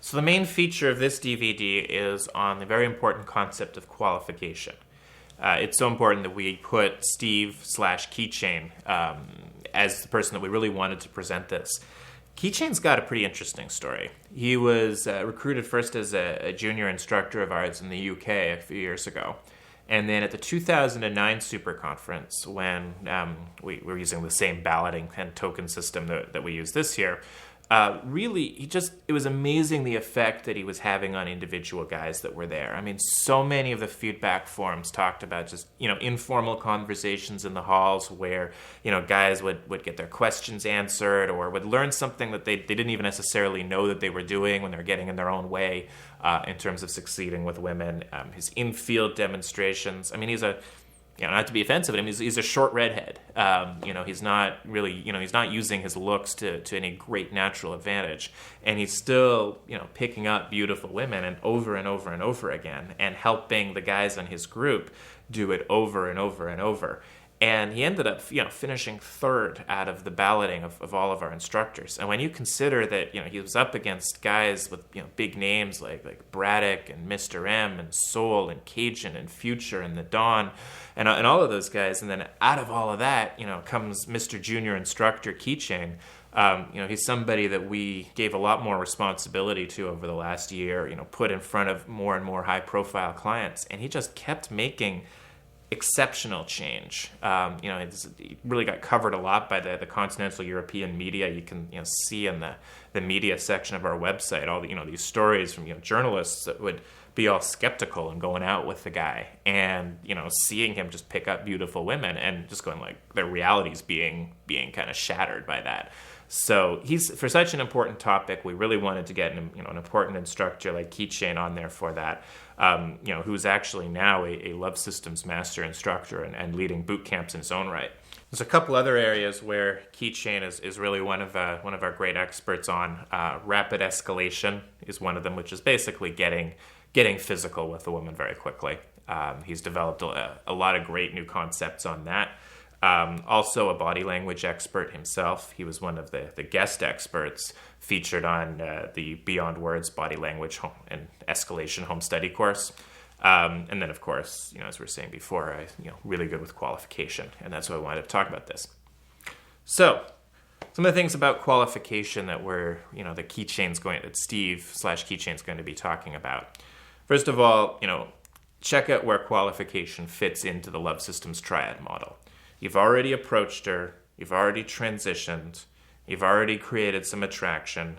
So the main feature of this DVD is on the very important concept of qualification. It's so important that we put Steve slash Keychain as the person that we really wanted to present this. Keychain's got a pretty interesting story. He was recruited first as a junior instructor of ours in the UK a few years ago. And then at the 2009 Super Conference, when we were using the same balloting and token system that we use this year, it was amazing the effect that he was having on individual guys that were there. I mean, so many of the feedback forums talked about just, informal conversations in the halls where, guys would get their questions answered or would learn something that they didn't even necessarily know that they were doing when they're getting in their own way in terms of succeeding with women. His in-field demonstrations. I mean, he's not to be offensive, but he's a short redhead. He's not really, he's not using his looks to any great natural advantage. And he's still, picking up beautiful women and over and over again and helping the guys in his group do it over and over and over. And he ended up, finishing third out of the balloting of all of our instructors. And when you consider that, he was up against guys with, big names like Braddock and Mr. M and Soul and Cajun and Future and The Dawn and all of those guys. And then out of all of that, comes Mr. Junior Instructor Keychain. He's somebody that we gave a lot more responsibility to over the last year, put in front of more and more high-profile clients. And he just kept making exceptional change. It really got covered a lot by the continental European media. You can see in the media section of our website all these stories from journalists that would be all skeptical and going out with the guy and seeing him just pick up beautiful women and just going like their realities being kind of shattered by that. So he's, for such an important topic, we really wanted to get an important instructor like Keychain on there for that. Who's actually now a Love Systems master instructor and leading boot camps in his own right. There's a couple other areas where Keychain is really one of our great experts on. Rapid escalation is one of them, which is basically getting physical with a woman very quickly. He's developed a lot of great new concepts on that. Also a body language expert himself. He was one of the guest experts featured on the Beyond Words Body Language and Escalation Home Study course. And then, of course, as we were saying before, really good with qualification. And that's why I wanted to talk about this. So, some of the things about qualification that that Steve/Keychain's going to be talking about. First of all, check out where qualification fits into the Love Systems triad model. You've already approached her, you've already transitioned, you've already created some attraction,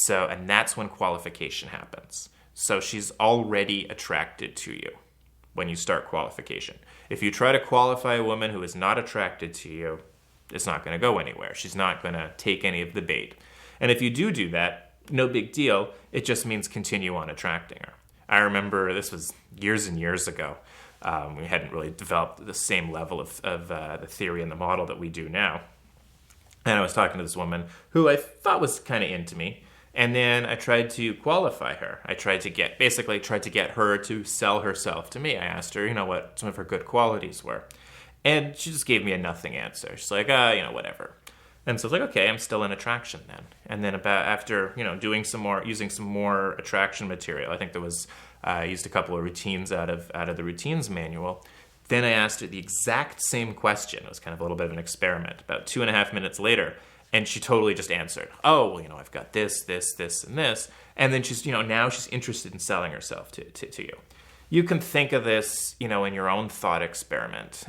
and that's when qualification happens. So she's already attracted to you when you start qualification. If you try to qualify a woman who is not attracted to you, it's not going to go anywhere. She's not going to take any of the bait. And if you do that, no big deal. It just means continue on attracting her. I remember this was years and years ago. We hadn't really developed the same level of the theory and the model that we do now. And I was talking to this woman who I thought was kind of into me. And then I tried to qualify her. I tried to get her to sell herself to me. I asked her, what some of her good qualities were. And she just gave me a nothing answer. She's like, whatever. And so I was like, okay, I'm still in attraction then. And then after using some more attraction material, I think there was I used a couple of routines out of the routines manual. Then I asked her the exact same question. It was kind of a little bit of an experiment. About 2.5 minutes later, and she totally just answered, "Oh, well, I've got this, and this." And then she's, now she's interested in selling herself to you. You can think of this, in your own thought experiment.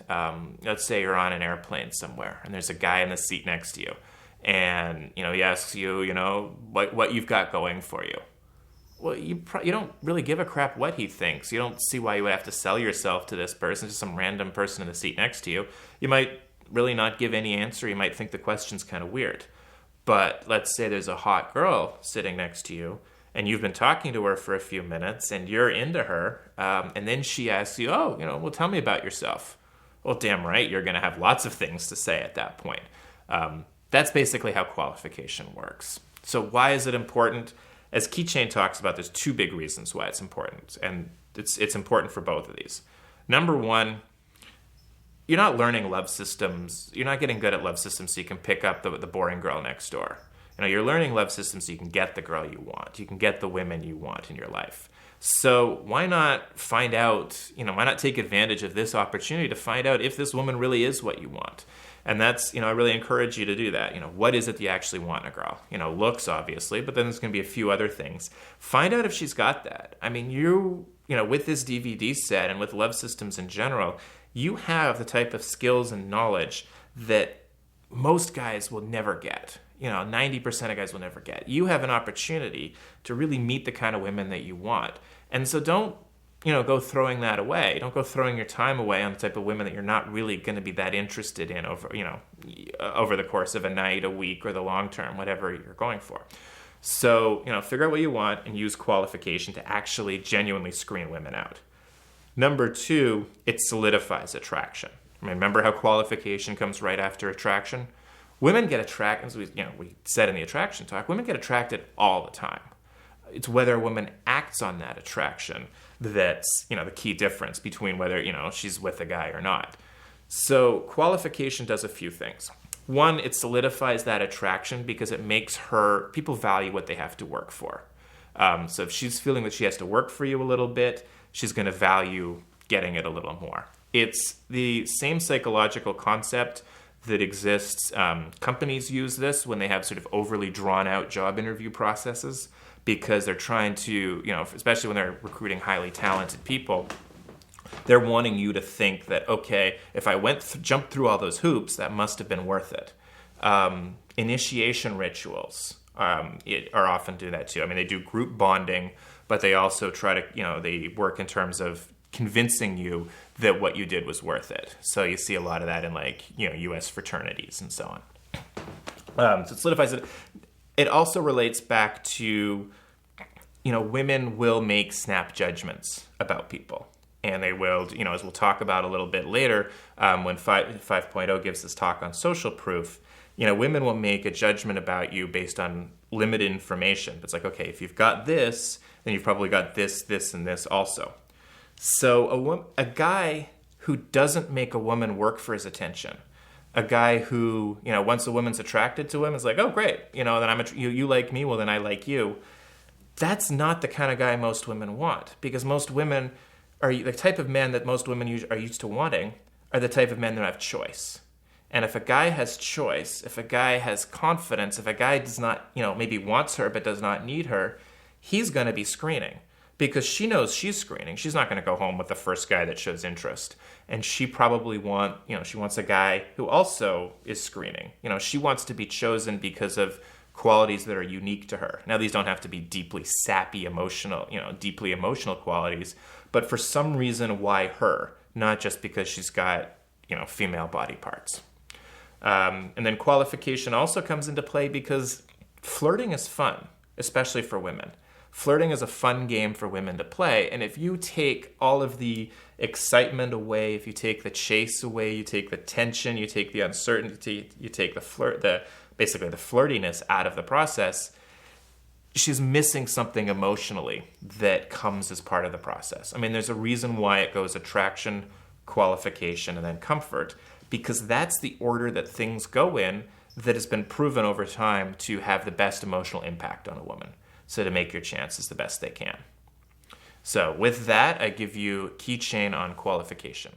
Let's say you're on an airplane somewhere, and there's a guy in the seat next to you, and he asks you, what you've got going for you. Well, you don't really give a crap what he thinks. You don't see why you would have to sell yourself to this person, just some random person in the seat next to you. You might really not give any answer. You might think the question's kind of weird. But let's say there's a hot girl sitting next to you, and you've been talking to her for a few minutes, and you're into her, and then she asks you, well, tell me about yourself. Well, damn right, you're going to have lots of things to say at that point. That's basically how qualification works. So why is it important? As Keychain talks about, there's two big reasons why it's important, and it's important for both of these. Number one, you're not learning love systems. You're not getting good at love systems so you can pick up the boring girl next door. You're learning love systems so you can get the girl you want. You can get the women you want in your life. So why not find out, why not take advantage of this opportunity to find out if this woman really is what you want? And that's, I really encourage you to do that. What is it that you actually want in a girl? Looks, obviously, but then there's going to be a few other things. Find out if she's got that. I mean, with this DVD set and with love systems in general, you have the type of skills and knowledge that most guys will never get. 90% of guys will never get. You have an opportunity to really meet the kind of women that you want. And so don't, go throwing that away. Don't go throwing your time away on the type of women that you're not really going to be that interested in over the course of a night, a week, or the long term, whatever you're going for. So, figure out what you want and use qualification to actually genuinely screen women out. Number 2, it solidifies attraction. Remember how qualification comes right after attraction? Women get attracted, as we said in the attraction talk, women get attracted all the time. It's whether a woman acts on that attraction that's, the key difference between whether, she's with a guy or not. So qualification does a few things. One, it solidifies that attraction because it makes people value what they have to work for. So if she's feeling that she has to work for you a little bit, she's going to value getting it a little more. It's the same psychological concept that exists. Companies use this when they have sort of overly drawn out job interview processes because they're trying to, especially when they're recruiting highly talented people, they're wanting you to think that, okay, if I jumped through all those hoops, that must have been worth it. Initiation rituals are often do that too. I mean, they do group bonding, but they also try to, they work in terms of convincing you that what you did was worth it. So you see a lot of that in U.S. fraternities and so on. So it solidifies it. It also relates back to, women will make snap judgments about people. And they will, as we'll talk about a little bit later, when 5.0 gives this talk on social proof, women will make a judgment about you based on limited information. It's like, okay, if you've got this, then you've probably got this, this, and this also. So a guy who doesn't make a woman work for his attention, a guy who, once a woman's attracted to him, is like, oh, great, then you like me, well, then I like you. That's not the kind of guy most women want, because most women are the type of men that most women are used to wanting are the type of men that have choice. And if a guy has choice, if a guy has confidence, if a guy does not, maybe wants her but does not need her, he's going to be screening. Because she knows she's screening. She's not going to go home with the first guy that shows interest. And she probably she wants a guy who also is screening. She wants to be chosen because of qualities that are unique to her. Now, these don't have to be deeply sappy, deeply emotional qualities, but for some reason, why her? Not just because she's got, female body parts. And then qualification also comes into play because flirting is fun, especially for women. Flirting is a fun game for women to play, and if you take all of the excitement away, if you take the chase away, you take the tension, you take the uncertainty, you take the flirtiness out of the process, she's missing something emotionally that comes as part of the process. I mean, there's a reason why it goes attraction, qualification, and then comfort, because that's the order that things go in that has been proven over time to have the best emotional impact on a woman. So to make your chances the best they can. So with that, I give you keychain on qualification.